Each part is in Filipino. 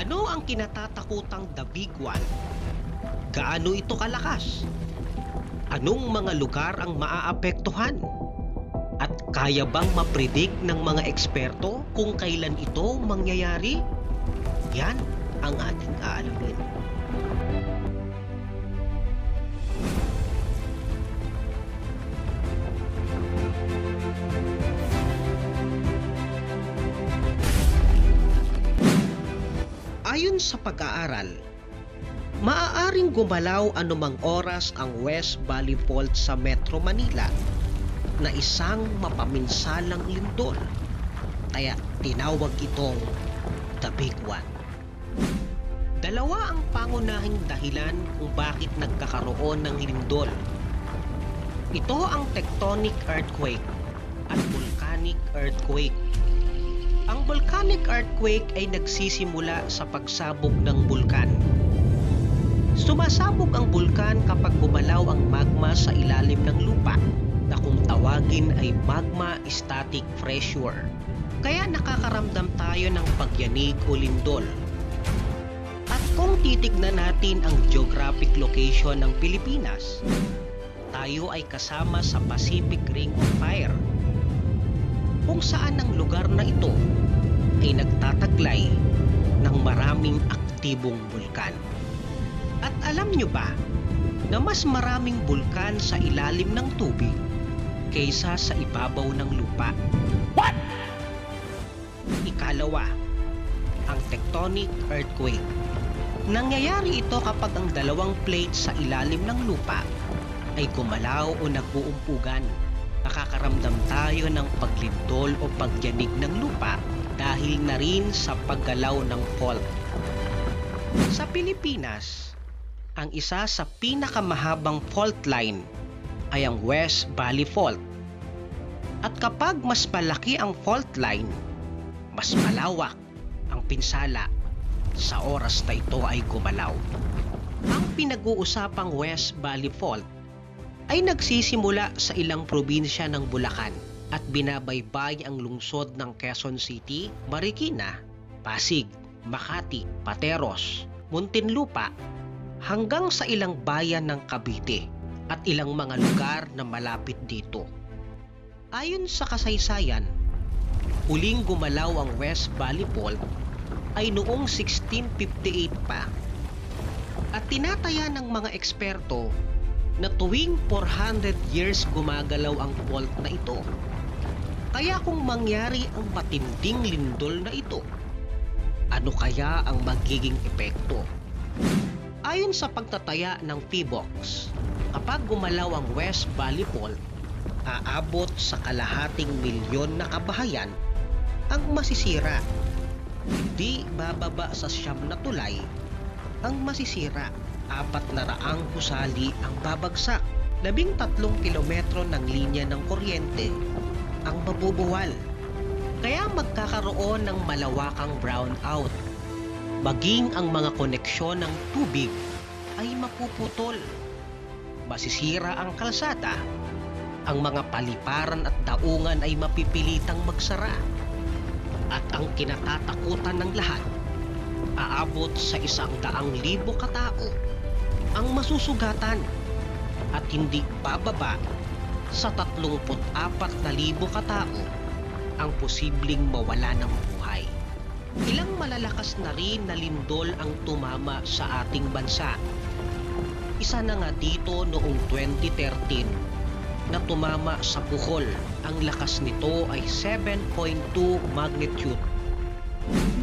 Ano ang kinatatakutang The Big One? Gaano ito kalakas? Anong mga lugar ang maaapektuhan? At kaya bang mapredict ng mga eksperto kung kailan ito mangyayari? Yan ang ating aalamin. Ayon sa pag-aaral, maaaring gumalaw anumang oras ang West Valley Fault sa Metro Manila na isang mapaminsalang lindol. Kaya tinawag itong The Big One. Dalawa ang pangunahing dahilan kung bakit nagkakaroon ng lindol. Ito ang tectonic earthquake at volcanic earthquake. Ang volcanic earthquake ay nagsisimula sa pagsabog ng bulkan. Sumasabog ang bulkan kapag gumalaw ang magma sa ilalim ng lupa na kung tawagin ay magma static pressure. Kaya nakakaramdam tayo ng pagyanig o lindol. At kung titignan natin ang geographic location ng Pilipinas, tayo ay kasama sa Pacific Ring of Fire, kung saan ang lugar na ito ay nagtataglay ng maraming aktibong bulkan. At alam nyo ba na mas maraming bulkan sa ilalim ng tubig kaysa sa ibabaw ng lupa? What? Ikalawa, ang tectonic earthquake. Nangyayari ito kapag ang dalawang plates sa ilalim ng lupa ay gumalaw o nag-uumpugan. Nakakaramdam tayo ng paglindol o pagyanig ng lupa dahil na rin sa paggalaw ng fault. Sa Pilipinas, ang isa sa pinakamahabang fault line ay ang West Valley Fault. At kapag mas malaki ang fault line, mas malawak ang pinsala sa oras na ito ay gumalaw. Ang pinag-uusapang West Valley Fault ay nagsisimula sa ilang probinsya ng Bulacan at binabaybay ang lungsod ng Quezon City, Marikina, Pasig, Makati, Pateros, Muntinlupa hanggang sa ilang bayan ng Cavite at ilang mga lugar na malapit dito. Ayon sa kasaysayan, huling gumalaw ang West Valley Fault ay noong 1658 pa. At tinataya ng mga eksperto na tuwing 400 years gumagalaw ang fault na ito. Kaya kung mangyari ang matinding lindol na ito, ano kaya ang magiging epekto? Ayon sa pagtataya ng PHIVOLCS, kapag gumalaw ang West Valley Fault, aabot sa kalahating milyon na kabahayan ang masisira. Hindi bababa sa 9 na tulay ang masisira. 400 gusali ang babagsak. 13 kilometro ng linya ng kuryente ang mabubuwal. Kaya magkakaroon ng malawakang brownout. Maging ang mga koneksyon ng tubig ay mapuputol. Masisira ang kalsada. Ang mga paliparan at daungan ay mapipilitang magsara. At ang kinatatakutan ng lahat, aabot sa 100,000 katao ang masusugatan at hindi bababa sa 34,000 katao ang posibleng mawala ng buhay. Ilang malalakas na rin na lindol ang tumama sa ating bansa. Isa na nga dito noong 2013 na tumama sa Bohol. Ang lakas nito ay 7.2 magnitude.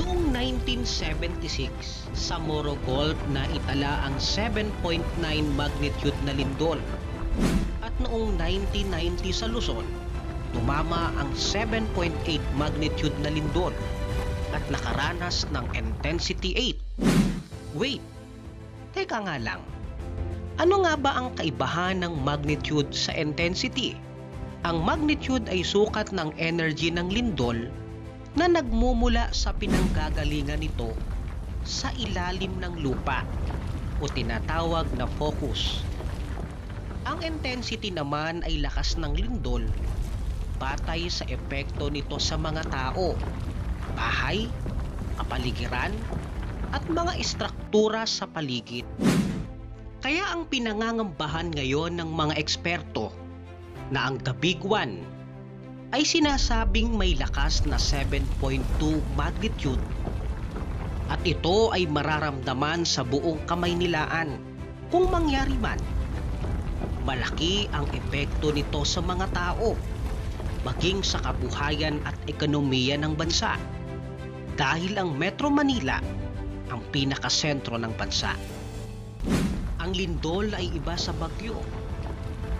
Noong 1976, sa Morogol na itala ang 7.9 magnitude na lindol. At noong 1990 sa Luzon, tumama ang 7.8 magnitude na lindol at nakaranas ng intensity 8. Wait, teka nga lang. Ano nga ba ang kaibahan ng magnitude sa intensity? Ang magnitude ay sukat ng energy ng lindol na nagmumula sa pinanggagalingan nito sa ilalim ng lupa o tinatawag na focus. Ang intensity naman ay lakas ng lindol batay sa epekto nito sa mga tao, bahay, kapaligiran, at mga istruktura sa paligid. Kaya ang pinangangambahan ngayon ng mga eksperto na ang The Big One ay sinasabing may lakas na 7.2 magnitude at ito ay mararamdaman sa buong Kamaynilaan kung mangyari man. Malaki ang epekto nito sa mga tao, maging sa kabuhayan at ekonomiya ng bansa dahil ang Metro Manila ang pinakasentro ng bansa. Ang lindol ay iba sa bagyo.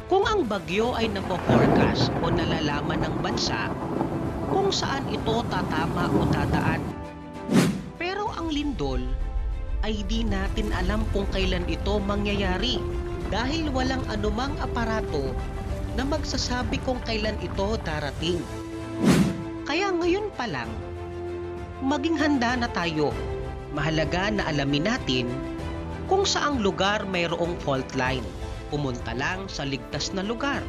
Kung ang bagyo ay napo-forecast o nalalaman ng bansa kung saan ito tatama o dadaan. Pero ang lindol ay di natin alam kung kailan ito mangyayari dahil walang anumang aparato na magsasabi kung kailan ito darating. Kaya ngayon pa lang, maging handa na tayo. Mahalaga na alamin natin kung saang lugar mayroong fault line. Pumunta lang sa ligtas na lugar.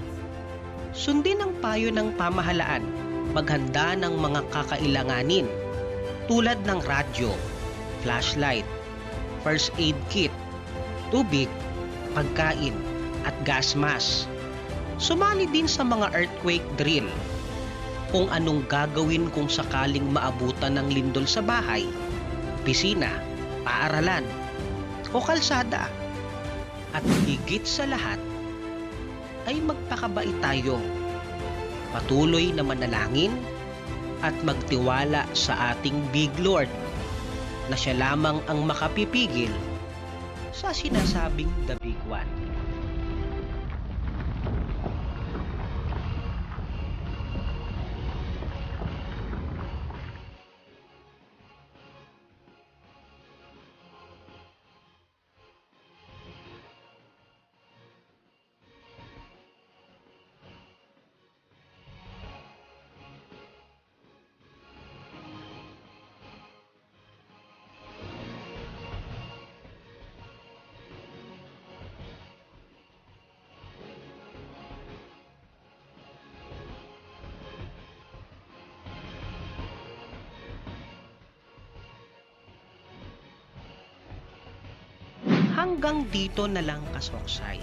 Sundin ang payo ng pamahalaan. Maghanda ng mga kakailanganin tulad ng radyo, flashlight, first aid kit, tubig, pagkain at gas mask. Sumali din sa mga earthquake drill. Kung anong gagawin kung sakaling maabutan ng lindol sa bahay, opisina, paaralan, o kalsada. At higit sa lahat ay magpakabait tayo. Patuloy na manalangin at magtiwala sa ating Big Lord na siya lamang ang makapipigil sa sinasabing The Big One. Hanggang dito na lang, kasoksay.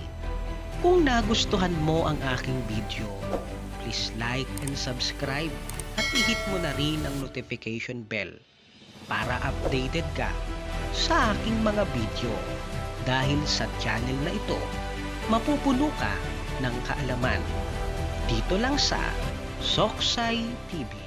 Kung nagustuhan mo ang aking video, please like and subscribe at i-hit mo na rin ang notification bell para updated ka sa aking mga video. Dahil sa channel na ito, mapupuno ka ng kaalaman. Dito lang sa Soksay TV.